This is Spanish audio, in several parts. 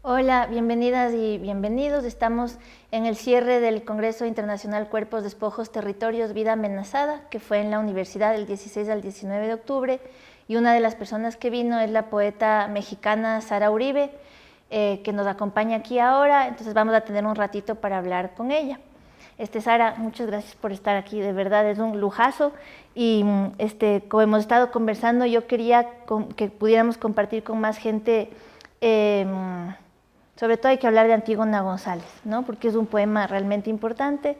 Hola, bienvenidas y bienvenidos. Estamos en el cierre del Congreso Internacional Cuerpos, Despojos, Territorios, Vida Amenazada, que fue en la universidad del 16 al 19 de octubre. Y una de las personas que vino es la poeta mexicana Sara Uribe, que nos acompaña aquí ahora. Entonces vamos a tener un ratito para hablar con ella. Sara, muchas gracias por estar aquí, de verdad es un lujazo. Y como hemos estado conversando, yo quería que pudiéramos compartir con más gente. Sobre todo hay que hablar de Antígona González, ¿no? Porque es un poema realmente importante.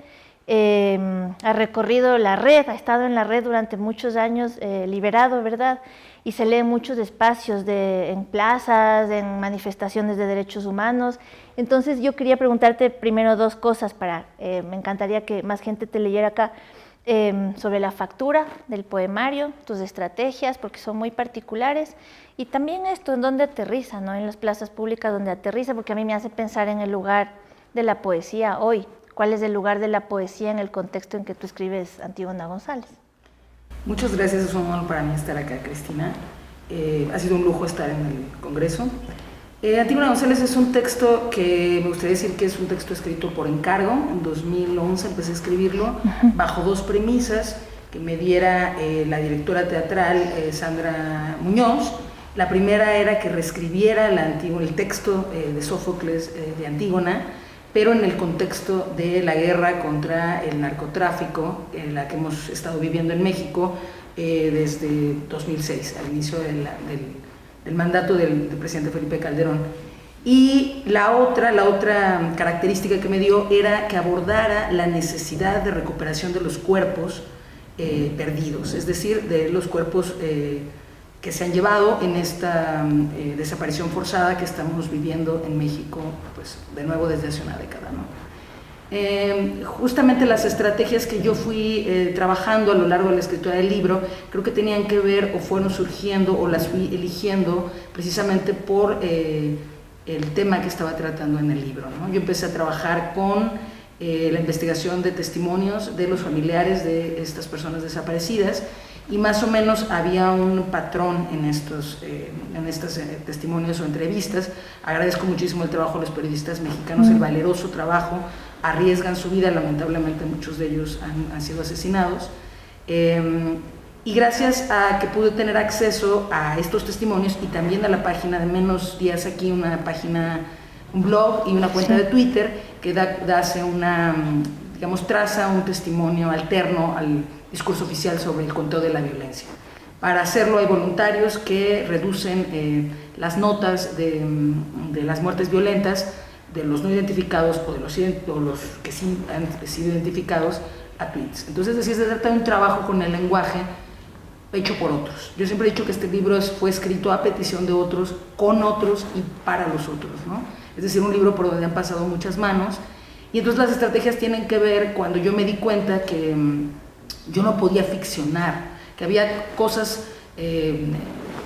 Ha recorrido la red, ha estado en la red durante muchos años, liberado, ¿verdad? Y se lee en muchos espacios, en plazas, en manifestaciones de derechos humanos. Entonces yo quería preguntarte primero dos cosas, me encantaría que más gente te leyera acá, sobre la factura del poemario, tus estrategias, porque son muy particulares, y también esto, en dónde aterriza, ¿no? En las plazas públicas donde aterriza, porque a mí me hace pensar en el lugar de la poesía hoy. ¿Cuál es el lugar de la poesía en el contexto en que tú escribes Antígona González? Muchas gracias, es un honor para mí estar acá, Cristina. Ha sido un lujo estar en el Congreso. Antígona González es un texto que me gustaría decir que es un texto escrito por encargo. En 2011 empecé a escribirlo bajo dos premisas que me diera la directora teatral Sandra Muñoz. La primera era que reescribiera el texto de Sófocles de Antígona, pero en el contexto de la guerra contra el narcotráfico, la que hemos estado viviendo en México desde 2006, al inicio del mandato del presidente Felipe Calderón. Y la otra característica que me dio era que abordara la necesidad de recuperación de los cuerpos perdidos, es decir, de los cuerpos que se han llevado en esta desaparición forzada que estamos viviendo en México, pues de nuevo desde hace una década, ¿no? Justamente las estrategias que yo fui trabajando a lo largo de la escritura del libro creo que tenían que ver o fueron surgiendo o las fui eligiendo precisamente por el tema que estaba tratando en el libro, ¿no? Yo empecé a trabajar con la investigación de testimonios de los familiares de estas personas desaparecidas, y más o menos había un patrón en estos testimonios o entrevistas. Agradezco muchísimo el trabajo de los periodistas mexicanos, el valeroso trabajo, arriesgan su vida, lamentablemente muchos de ellos han sido asesinados, y gracias a que pude tener acceso a estos testimonios y también a la página de Menos Días Aquí, un blog y una cuenta de Twitter que traza un testimonio alterno al discurso oficial sobre el conteo de la violencia. Para hacerlo hay voluntarios que reducen las notas de las muertes violentas de los no identificados o de los que sí han sido identificados a tweets. Entonces, es decir, se trata de un trabajo con el lenguaje hecho por otros. Yo siempre he dicho que este libro fue escrito a petición de otros, con otros y para los otros, ¿no? Es decir, un libro por donde han pasado muchas manos. Y entonces las estrategias tienen que ver cuando yo me di cuenta que yo no podía ficcionar, que había cosas,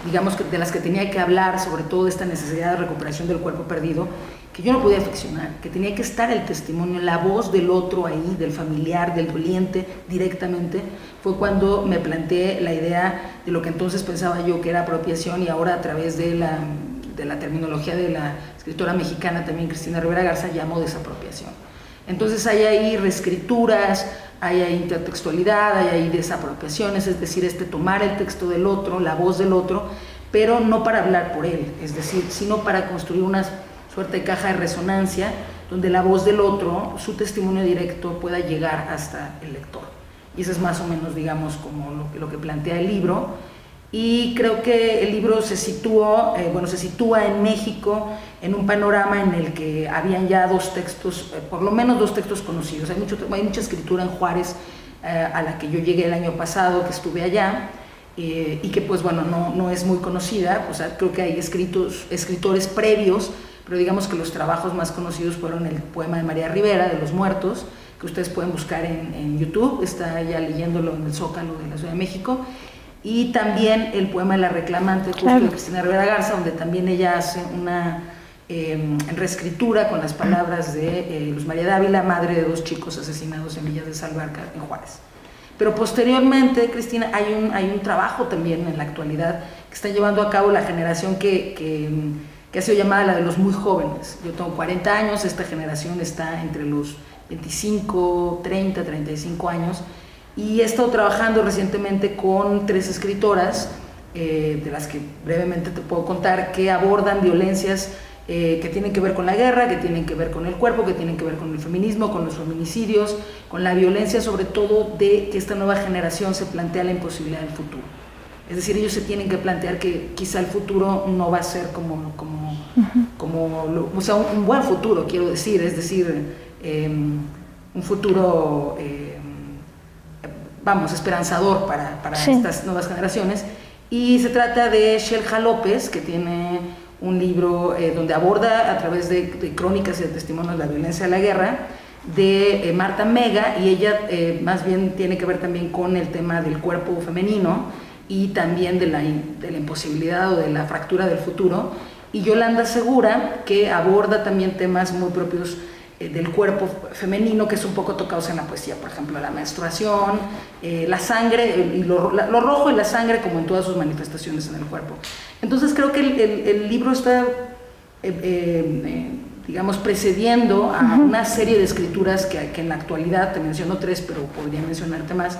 digamos, de las que tenía que hablar, sobre todo esta necesidad de recuperación del cuerpo perdido, que yo no podía ficcionar, que tenía que estar el testimonio, la voz del otro ahí, del familiar, del doliente, directamente. Fue cuando me planteé la idea de lo que entonces pensaba yo que era apropiación, y ahora a través de la terminología de la escritora mexicana también Cristina Rivera Garza llamo desapropiación. Entonces hay ahí reescrituras, hay ahí intertextualidad, hay ahí desapropiaciones, es decir, tomar el texto del otro, la voz del otro, pero no para hablar por él, es decir, sino para construir una suerte de caja de resonancia donde la voz del otro, su testimonio directo, pueda llegar hasta el lector. Y eso es más o menos, digamos, como lo que plantea el libro. Y creo que el libro se sitúa en México en un panorama en el que habían ya dos textos, por lo menos dos textos conocidos. Hay mucha escritura en Juárez, a la que yo llegué el año pasado, que estuve allá, y que pues bueno, no es muy conocida. O sea, creo que hay escritores previos, pero digamos que los trabajos más conocidos fueron el poema de María Rivera, de Los Muertos, que ustedes pueden buscar en YouTube, está ya leyéndolo en el Zócalo de la Ciudad de México, y también el poema de La Reclamante, justo de Cristina Rivera Garza, donde también ella hace una reescritura con las palabras de Luz María Dávila, madre de dos chicos asesinados en Villas de Salvarca, en Juárez. Pero posteriormente, Cristina, hay un trabajo también en la actualidad que está llevando a cabo la generación que que ha sido llamada la de los muy jóvenes. Yo tengo 40 años, esta generación está entre los 25, 30, 35 años, y he estado trabajando recientemente con 3 escritoras, de las que brevemente te puedo contar, que abordan violencias que tienen que ver con la guerra, que tienen que ver con el cuerpo, que tienen que ver con el feminismo, con los feminicidios, con la violencia, sobre todo de que esta nueva generación se plantea la imposibilidad del futuro. Es decir, ellos se tienen que plantear que quizá el futuro no va a ser o sea, un buen futuro, quiero decir, es decir, un futuro, esperanzador para sí, estas nuevas generaciones. Y se trata de Shelja López, que tiene un libro donde aborda a través de crónicas y de testimonios la violencia de la guerra, de Marta Mega, y ella más bien tiene que ver también con el tema del cuerpo femenino y también de la imposibilidad o de la fractura del futuro, y Yolanda Segura, que aborda también temas muy propios del cuerpo femenino, que es un poco tocados en la poesía, por ejemplo, la menstruación, la sangre, y lo rojo y la sangre como en todas sus manifestaciones en el cuerpo. Entonces creo que el libro está, digamos, precediendo a una serie de escrituras que en la actualidad, te menciono 3, pero podría mencionarte más,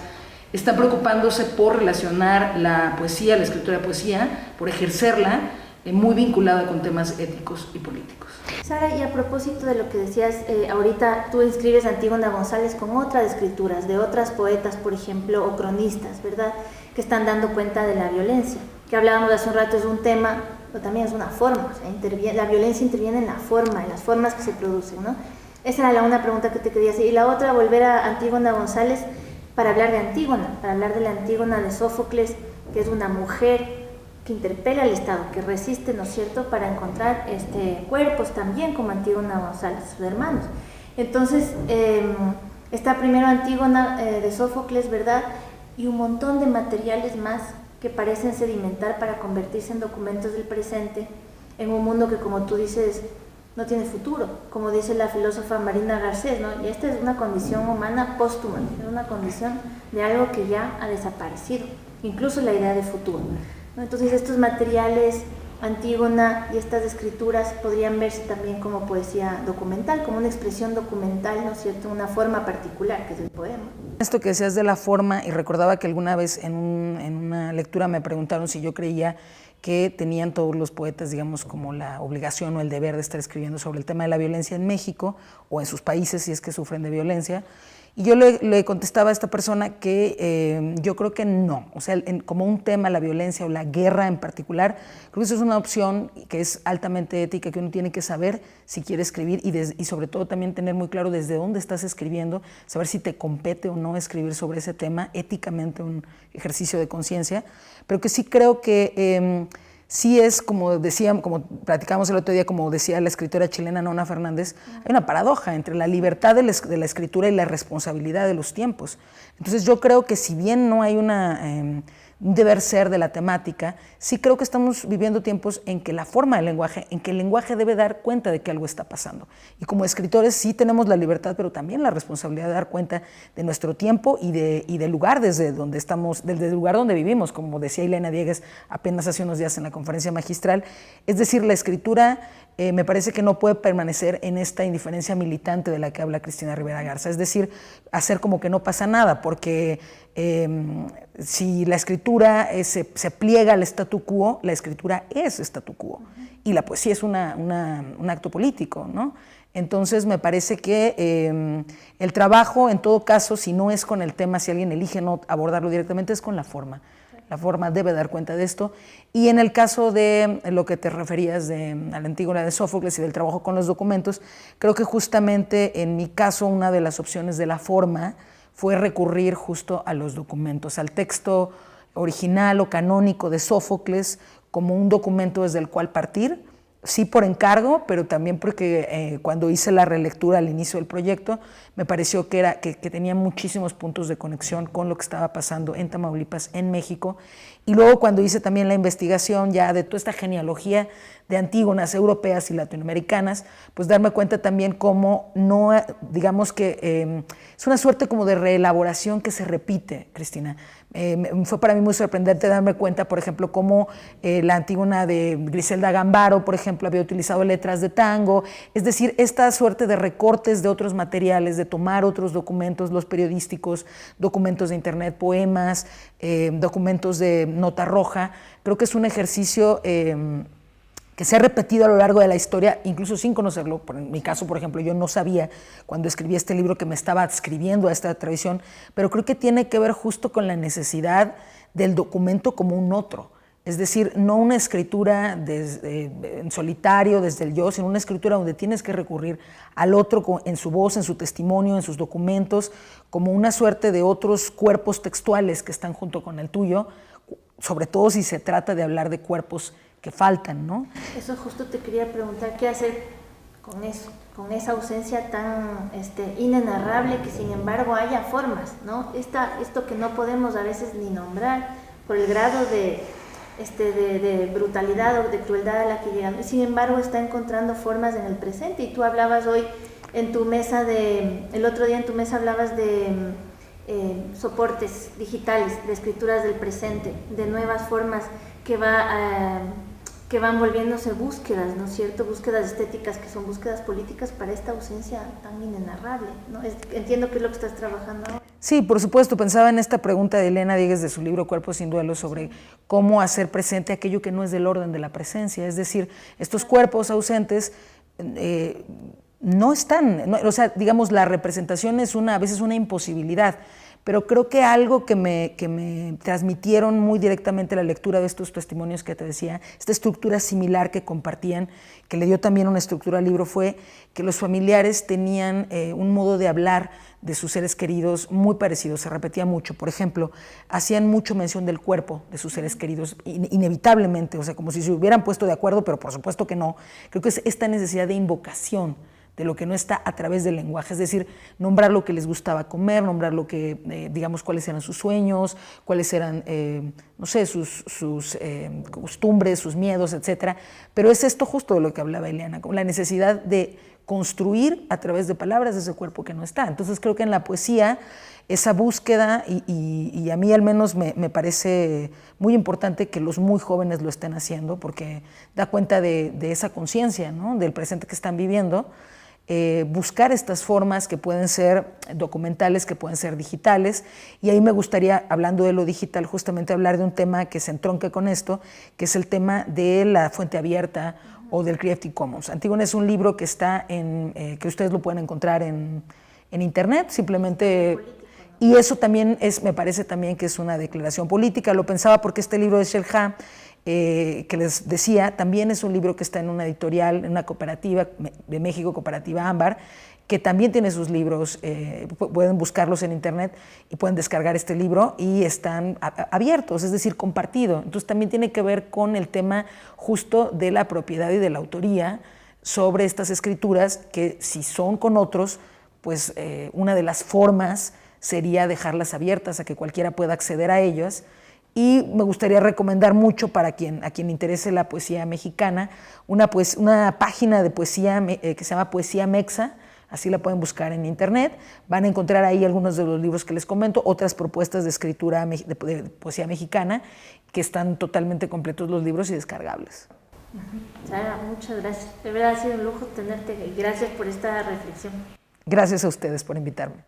están preocupándose por relacionar la poesía, la escritura de poesía, por ejercerla, muy vinculada con temas éticos y políticos. Sara, y a propósito de lo que decías, ahorita tú inscribes a Antígona González con otras escrituras, de otras poetas, por ejemplo, o cronistas, ¿verdad?, que están dando cuenta de la violencia, que hablábamos hace un rato, es un tema, pero también es una forma, o sea, la violencia interviene en la forma, en las formas que se producen, ¿no? Esa era una pregunta que te quería hacer. Y la otra, volver a Antígona González para hablar de Antígona, para hablar de la Antígona de Sófocles, que es una mujer que interpela al Estado, que resiste, ¿no es cierto?, para encontrar cuerpos también como Antígona González, sus hermanos. Entonces, está primero Antígona de Sófocles, ¿verdad?, y un montón de materiales más que parecen sedimentar para convertirse en documentos del presente, en un mundo que, como tú dices, no tiene futuro, como dice la filósofa Marina Garcés, ¿no? Y esta es una condición humana póstuma, es una condición de algo que ya ha desaparecido, incluso la idea de futuro, ¿no? Entonces estos materiales, Antígona y estas escrituras podrían verse también como poesía documental, como una expresión documental, ¿no es cierto?, una forma particular que es el poema. Esto que decías de la forma, y recordaba que alguna vez en una lectura me preguntaron si yo creía que tenían todos los poetas, digamos, como la obligación o el deber de estar escribiendo sobre el tema de la violencia en México o en sus países si es que sufren de violencia. Y yo le contestaba a esta persona que yo creo que no, o sea, como un tema, la violencia o la guerra en particular, creo que eso es una opción que es altamente ética, que uno tiene que saber si quiere escribir y sobre todo también tener muy claro desde dónde estás escribiendo, saber si te compete o no escribir sobre ese tema, éticamente un ejercicio de conciencia, pero que sí creo que sí es, como platicamos el otro día, como decía la escritora chilena Nona Fernández, hay una paradoja entre la libertad de la escritura y la responsabilidad de los tiempos. Entonces yo creo que si bien no hay un deber ser de la temática, sí creo que estamos viviendo tiempos en que la forma del lenguaje, en que el lenguaje debe dar cuenta de que algo está pasando. Y como escritores sí tenemos la libertad, pero también la responsabilidad de dar cuenta de nuestro tiempo y del lugar desde donde estamos, desde el lugar donde vivimos, como decía Elena Diegues apenas hace unos días en la conferencia magistral. Es decir, la escritura me parece que no puede permanecer en esta indiferencia militante de la que habla Cristina Rivera Garza, es decir, hacer como que no pasa nada, porque si la escritura se pliega al statu quo, la escritura es statu quo, y la poesía es un acto político, ¿no? Entonces me parece que el trabajo, en todo caso, si no es con el tema, si alguien elige no abordarlo directamente, es con la forma. La forma debe dar cuenta de esto. Y en el caso de lo que te referías a la Antígona de Sófocles y del trabajo con los documentos, creo que justamente en mi caso una de las opciones de la forma fue recurrir justo a los documentos, al texto original o canónico de Sófocles como un documento desde el cual partir, sí por encargo, pero también porque cuando hice la relectura al inicio del proyecto, me pareció que tenía muchísimos puntos de conexión con lo que estaba pasando en Tamaulipas, en México. Y luego cuando hice también la investigación ya de toda esta genealogía de antígonas europeas y latinoamericanas, pues darme cuenta también cómo no, digamos que es una suerte como de reelaboración que se repite, Cristina. Fue para mí muy sorprendente darme cuenta, por ejemplo, cómo la Antígona de Griselda Gambaro, por ejemplo, ejemplo, había utilizado letras de tango, es decir, esta suerte de recortes de otros materiales, de tomar otros documentos, los periodísticos, documentos de internet, poemas, documentos de nota roja. Creo que es un ejercicio que se ha repetido a lo largo de la historia, incluso sin conocerlo. En mi caso, por ejemplo, yo no sabía cuando escribí este libro que me estaba adscribiendo a esta tradición, pero creo que tiene que ver justo con la necesidad del documento como un otro. Es decir, no una escritura en solitario, desde el yo, sino una escritura donde tienes que recurrir al otro en su voz, en su testimonio, en sus documentos, como una suerte de otros cuerpos textuales que están junto con el tuyo, sobre todo si se trata de hablar de cuerpos que faltan, ¿no? Eso justo te quería preguntar, ¿qué hacer con eso, con esa ausencia tan inenarrable que sin embargo haya formas, ¿no? Esto que no podemos a veces ni nombrar por el grado de brutalidad o de crueldad a la que llegan, sin embargo está encontrando formas en el presente. Y tú hablabas hoy en tu mesa el otro día en tu mesa hablabas de soportes digitales, de escrituras del presente, de nuevas formas que van volviéndose búsquedas, ¿no es cierto? Búsquedas estéticas que son búsquedas políticas para esta ausencia tan inenarrable, ¿no? Entiendo que es lo que estás trabajando ahora. Sí, por supuesto. Pensaba en esta pregunta de Elena Diegues de su libro Cuerpos sin duelo sobre cómo hacer presente aquello que no es del orden de la presencia. Es decir, estos cuerpos ausentes no están, o sea, digamos, la representación es a veces una imposibilidad. Pero creo que algo que me transmitieron muy directamente la lectura de estos testimonios que te decía, esta estructura similar que compartían, que le dio también una estructura al libro, fue que los familiares tenían un modo de hablar de sus seres queridos muy parecido, se repetía mucho. Por ejemplo, hacían mucho mención del cuerpo de sus seres queridos, inevitablemente, o sea, como si se hubieran puesto de acuerdo, pero por supuesto que no. Creo que es esta necesidad de invocación de lo que no está a través del lenguaje, es decir, nombrar lo que les gustaba comer, nombrar lo que, digamos, cuáles eran sus sueños, cuáles eran, no sé, sus costumbres, sus miedos, etcétera. Pero es esto justo de lo que hablaba Eliana, la necesidad de construir a través de palabras ese cuerpo que no está. Entonces creo que en la poesía esa búsqueda, y a mí al menos me parece muy importante que los muy jóvenes lo estén haciendo, porque da cuenta de esa conciencia, ¿no?, del presente que están viviendo. Buscar estas formas que pueden ser documentales, que pueden ser digitales, y ahí me gustaría, hablando de lo digital, justamente hablar de un tema que se entronca con esto, que es el tema de la fuente abierta o del Creative Commons. Antígona es un libro que está que ustedes lo pueden encontrar en internet, simplemente, y eso también me parece también que es una declaración política. Lo pensaba porque este libro de Shelha, que les decía, también es un libro que está en una editorial, en una cooperativa de México, Cooperativa Ámbar, que también tiene sus libros, pueden buscarlos en internet y pueden descargar este libro y están abiertos, es decir, compartido. Entonces también tiene que ver con el tema justo de la propiedad y de la autoría sobre estas escrituras, que si son con otros, pues una de las formas sería dejarlas abiertas a que cualquiera pueda acceder a ellas. Y me gustaría recomendar mucho a quien interese la poesía mexicana, una página de poesía que se llama Poesía Mexa, así la pueden buscar en internet. Van a encontrar ahí algunos de los libros que les comento, otras propuestas de escritura de poesía mexicana, que están totalmente completos los libros y descargables. Sara, muchas gracias. De verdad ha sido un lujo tenerte y gracias por esta reflexión. Gracias a ustedes por invitarme.